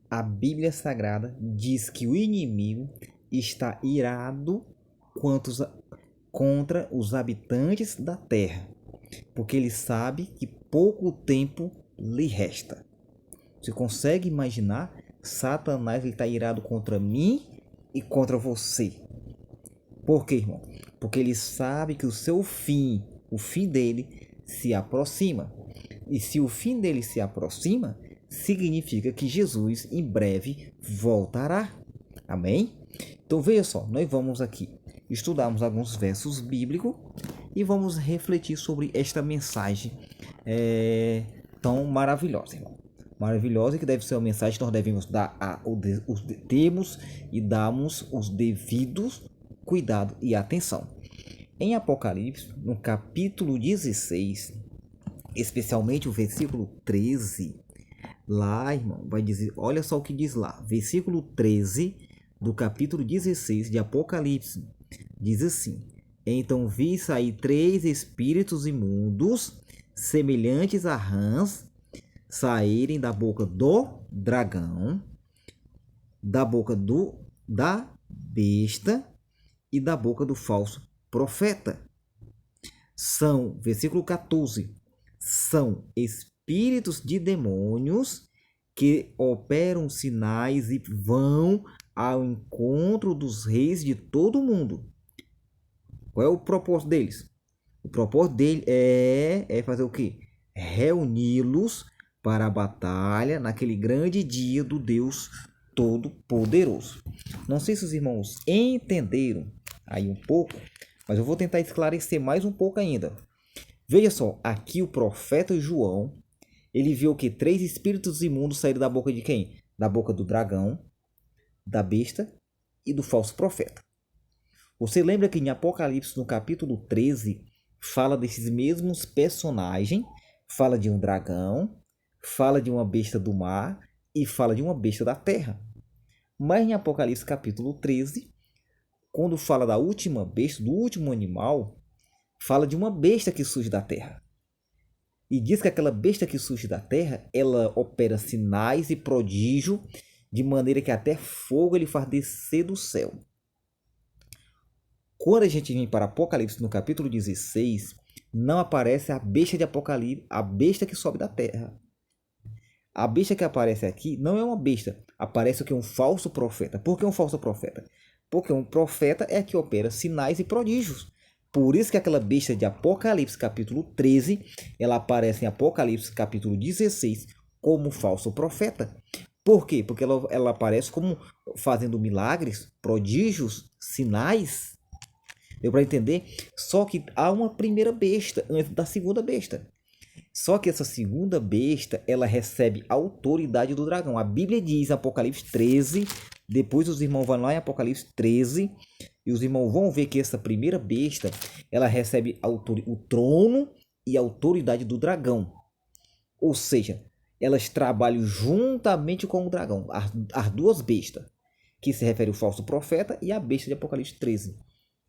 a Bíblia Sagrada diz que o inimigo está irado contra os habitantes da terra, porque ele sabe que pouco tempo lhe resta. Você consegue imaginar? Satanás está irado contra mim e contra você. Por quê, irmão? Porque ele sabe que o seu fim, o fim dele, se aproxima. E se o fim dele se aproxima, significa que Jesus em breve voltará. Amém? Então veja só, nós vamos aqui estudarmos alguns versos bíblicos e vamos refletir sobre esta mensagem tão maravilhosa, irmão. Maravilhosa, que deve ser uma mensagem que nós devemos dar temos e damos os devidos cuidado e atenção. Em Apocalipse, no capítulo 16, especialmente o versículo 13, lá, irmão, vai dizer, olha só o que diz lá, versículo 13 do capítulo 16 de Apocalipse, diz assim: então vi sair 3 espíritos imundos, semelhantes a rãs, saírem da boca do dragão, da boca da besta e da boca do falso profeta. São, versículo 14, são espíritos de demônios que operam sinais e vão ao encontro dos reis de todo o mundo. Qual é o propósito deles? O propósito dele é fazer o quê? Reuni-los para a batalha naquele grande dia do Deus Todo-Poderoso. Não sei se os irmãos entenderam aí um pouco, mas eu vou tentar esclarecer mais um pouco ainda. Veja só, aqui o profeta João, ele viu que 3 espíritos imundos saíram da boca de quem? Da boca do dragão, da besta e do falso profeta. Você lembra que em Apocalipse, no capítulo 13, fala desses mesmos personagens, fala de um dragão, fala de uma besta do mar e fala de uma besta da terra. Mas em Apocalipse capítulo 13, quando fala da última besta, do último animal, fala de uma besta que surge da terra. E diz que aquela besta que surge da terra, ela opera sinais e prodígio, de maneira que até fogo ele faz descer do céu. Quando a gente vem para Apocalipse no capítulo 16, não aparece a besta de Apocalipse, a besta que sobe da terra. A besta que aparece aqui não é uma besta, aparece o que? Um falso profeta. Por que um falso profeta? Porque um profeta é que opera sinais e prodígios. Por isso que aquela besta de Apocalipse capítulo 13, ela aparece em Apocalipse capítulo 16 como falso profeta. Por quê? Porque ela aparece como fazendo milagres, prodígios, sinais. Deu para entender? Só que há uma primeira besta antes da segunda besta. Só que essa segunda besta, ela recebe a autoridade do dragão. A Bíblia diz, Apocalipse 13, depois os irmãos vão lá em Apocalipse 13, e os irmãos vão ver que essa primeira besta, ela recebe o trono e a autoridade do dragão. Ou seja, elas trabalham juntamente com o dragão, as duas bestas, que se refere ao falso profeta e a besta de Apocalipse 13.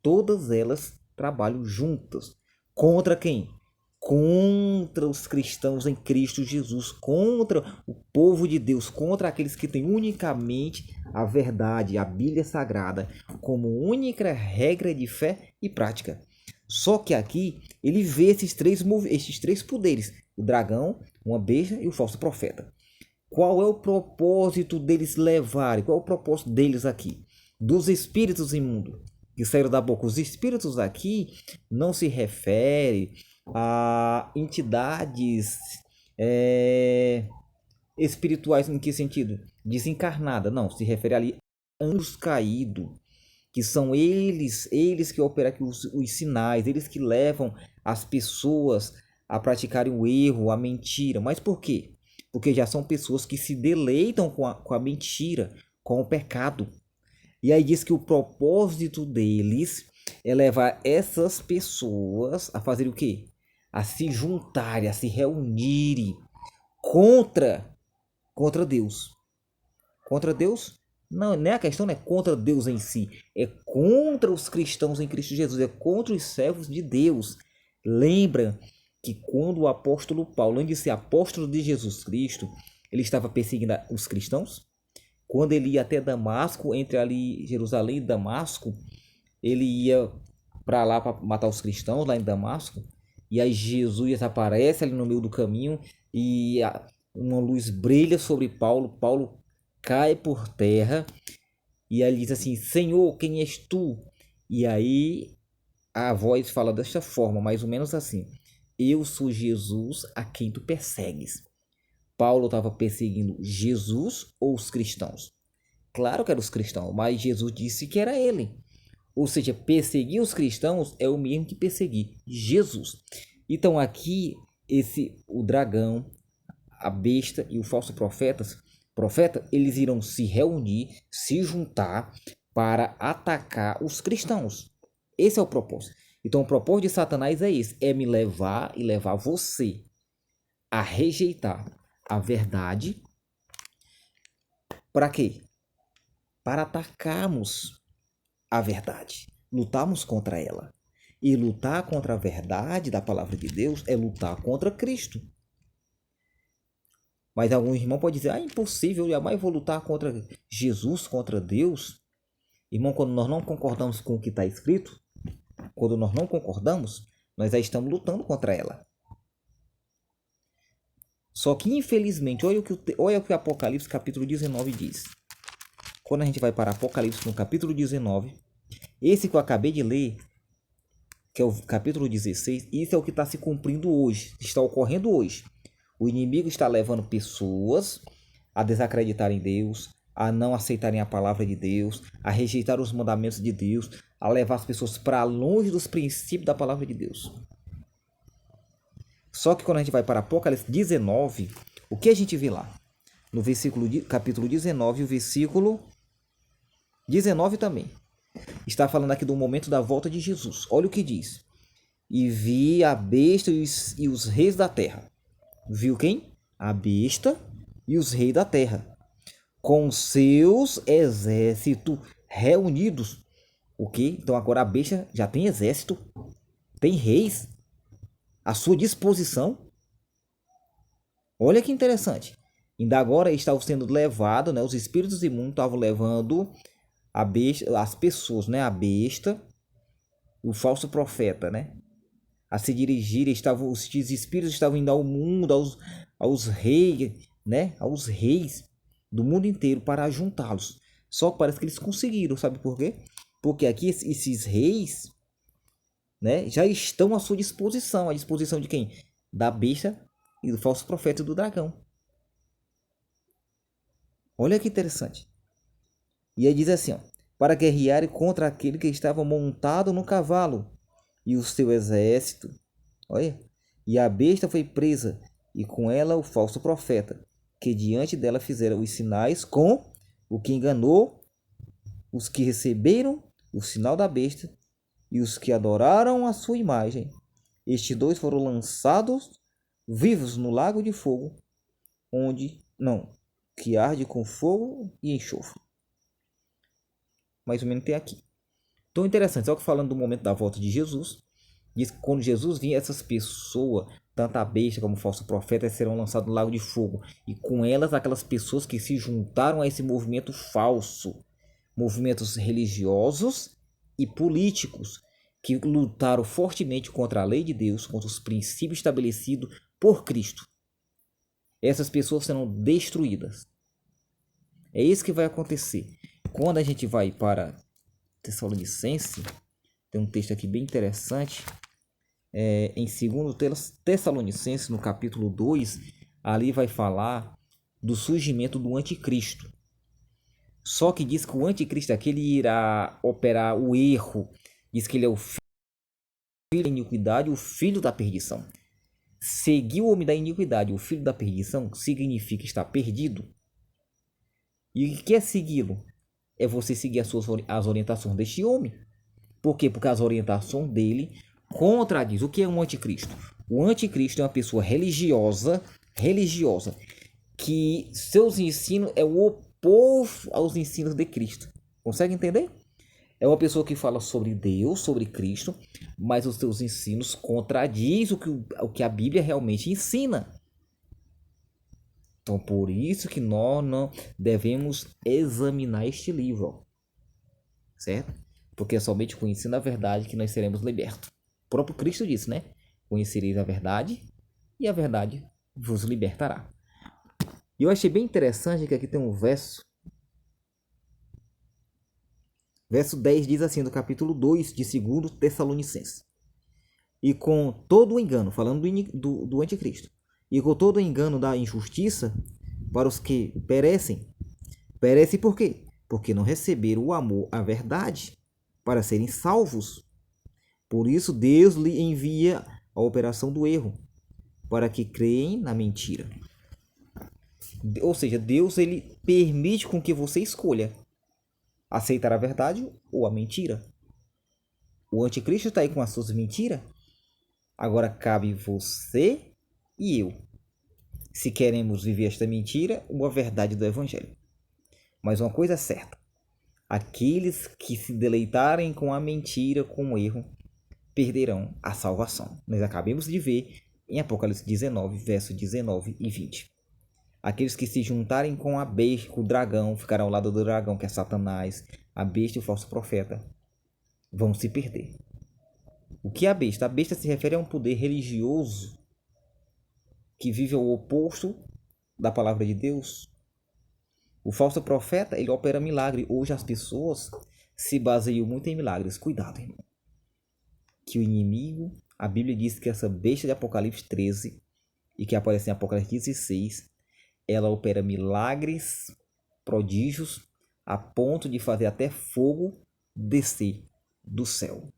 Todas elas trabalham juntas. Contra quem? Contra os cristãos em Cristo Jesus, contra o povo de Deus, contra aqueles que têm unicamente a verdade, a Bíblia Sagrada, como única regra de fé e prática. Só que aqui ele vê esses três poderes, o dragão, uma besta e o falso profeta. Qual é o propósito deles levarem? Qual é o propósito deles aqui? Dos espíritos imundos que saíram da boca. Os espíritos aqui não se refere a entidades espirituais. Em que sentido? Desencarnada. Não, se refere ali a anjos caídos, que são eles que operam aqui os sinais, eles que levam as pessoas a praticarem o erro, a mentira. Mas por quê? Porque já são pessoas que se deleitam com a mentira, com o pecado. E aí diz que o propósito deles é levar essas pessoas a fazer o quê? A se juntarem, a se reunirem contra Deus. Contra Deus? Não, nem a questão não é contra Deus em si. É contra os cristãos em Cristo Jesus. É contra os servos de Deus. Lembra que quando o apóstolo Paulo, antes de ser apóstolo de Jesus Cristo, ele estava perseguindo os cristãos? Quando ele ia até Damasco, entre ali Jerusalém e Damasco, ele ia para lá para matar os cristãos lá em Damasco. E aí Jesus aparece ali no meio do caminho e uma luz brilha sobre Paulo. Paulo cai por terra e aí ele diz assim: Senhor, quem és tu? E aí a voz fala desta forma, mais ou menos assim: Eu sou Jesus a quem tu persegues. Paulo estava perseguindo Jesus ou os cristãos? Claro que eram os cristãos, mas Jesus disse que era ele. Ou seja, perseguir os cristãos é o mesmo que perseguir Jesus. Então aqui o dragão, a besta e o falso profeta, eles irão se reunir, se juntar para atacar os cristãos. Esse é o propósito. Então o propósito de Satanás é esse, é me levar e levar você a rejeitar a verdade. Para quê? Para atacarmos a verdade, lutarmos contra ela. E lutar contra a verdade da palavra de Deus é lutar contra Cristo. Mas algum irmão pode dizer: é impossível, eu jamais vou lutar contra Jesus, contra Deus. Irmão, quando nós não concordamos com o que está escrito, quando nós não concordamos, nós já estamos lutando contra ela. Só que, infelizmente, olha o que o Apocalipse capítulo 19 diz. Quando a gente vai para Apocalipse no capítulo 19, esse que eu acabei de ler, que é o capítulo 16, isso é o que está se cumprindo hoje, está ocorrendo hoje. O inimigo está levando pessoas a desacreditarem Deus, a não aceitarem a palavra de Deus, a rejeitar os mandamentos de Deus, a levar as pessoas para longe dos princípios da palavra de Deus. Só que quando a gente vai para Apocalipse 19, o que a gente vê lá? No capítulo 19, o versículo 19 também. Está falando aqui do momento da volta de Jesus. Olha o que diz. E vi a besta e os reis da terra. Viu quem? A besta e os reis da terra, com seus exércitos reunidos. O quê? Então agora a besta já tem exército, tem reis à sua disposição. Olha que interessante. Ainda agora estavam sendo levados, né? Os espíritos imundos estavam levando a besta, as pessoas, né? A besta, o falso profeta, né? A se dirigir, os espíritos estavam indo ao mundo, aos reis, né? Aos reis do mundo inteiro para juntá-los. Só que parece que eles conseguiram, sabe por quê? Porque aqui esses reis, né, já estão à sua disposição. À disposição de quem? Da besta e do falso profeta e do dragão. Olha que interessante. E aí diz assim, ó: para guerrear contra aquele que estava montado no cavalo e o seu exército. Olha. E a besta foi presa, e com ela o falso profeta, que diante dela fizeram os sinais com o que enganou os que receberam o sinal da besta e os que adoraram a sua imagem. Estes dois foram lançados vivos no lago de fogo, que arde com fogo e enxofre. Mais ou menos tem aqui. Então interessante, só que falando do momento da volta de Jesus, diz que quando Jesus vinha, essas pessoas, tanto a besta como o falso profeta, serão lançados no lago de fogo. E com elas, aquelas pessoas que se juntaram a esse movimento falso, movimentos religiosos e políticos, que lutaram fortemente contra a lei de Deus, contra os princípios estabelecidos por Cristo. Essas pessoas serão destruídas. É isso que vai acontecer. Quando a gente vai para Tessalonicenses, tem um texto aqui bem interessante, em 2 Tessalonicenses, no capítulo 2, ali vai falar do surgimento do anticristo. Só que diz que o anticristo aqui ele irá operar o erro, diz que ele é o filho da iniquidade, o filho da perdição. Seguir o homem da iniquidade, o filho da perdição, significa estar perdido. E o que é segui-lo? É você seguir as orientações deste homem. Por quê? Porque as orientações dele contradiz. O que é um anticristo? O anticristo é uma pessoa religiosa, que seus ensinos é o oposto aos ensinos de Cristo. Consegue entender? É uma pessoa que fala sobre Deus, sobre Cristo, mas os seus ensinos contradiz o que a Bíblia realmente ensina. Então, por isso que nós não devemos examinar este livro, ó, certo? Porque é somente conhecendo a verdade que nós seremos libertos. O próprio Cristo disse, né? Conhecereis a verdade e a verdade vos libertará. E eu achei bem interessante que aqui tem um verso. Verso 10 diz assim, do capítulo 2 de 2 Tessalonicenses. E com todo o engano, falando do anticristo, e com todo o engano da injustiça para os que perecem. Perecem por quê? Porque não receberam o amor à verdade para serem salvos. Por isso Deus lhe envia a operação do erro, para que creem na mentira. Ou seja, Deus ele permite com que você escolha aceitar a verdade ou a mentira. O anticristo está aí com as suas mentiras. Agora cabe você e eu, se queremos viver esta mentira ou a verdade do evangelho. Mas uma coisa é certa: aqueles que se deleitarem com a mentira, com o erro, perderão a salvação. Nós acabamos de ver em Apocalipse 19, versos 19 e 20. Aqueles que se juntarem com a besta, com o dragão, ficarão ao lado do dragão, que é Satanás, a besta e o falso profeta, vão se perder. O que é a besta? A besta se refere a um poder religioso que vive ao oposto da palavra de Deus. O falso profeta, ele opera milagre. Hoje as pessoas se baseiam muito em milagres. Cuidado, irmão. Que o inimigo, a Bíblia diz que essa besta de Apocalipse 13 e que aparece em Apocalipse 16, ela opera milagres, prodígios, a ponto de fazer até fogo descer do céu.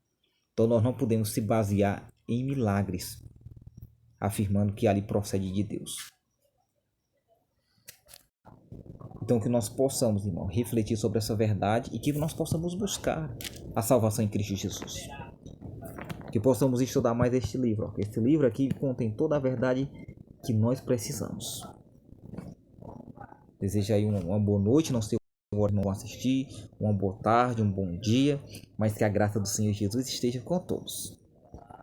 Então nós não podemos se basear em milagres, afirmando que ali procede de Deus. Então que nós possamos, irmão, refletir sobre essa verdade e que nós possamos buscar a salvação em Cristo Jesus. Que possamos estudar mais este livro. Este livro aqui contém toda a verdade que nós precisamos. Desejo aí uma boa noite, não sei agora não assistir, uma boa tarde, um bom dia, mas que a graça do Senhor Jesus esteja com todos.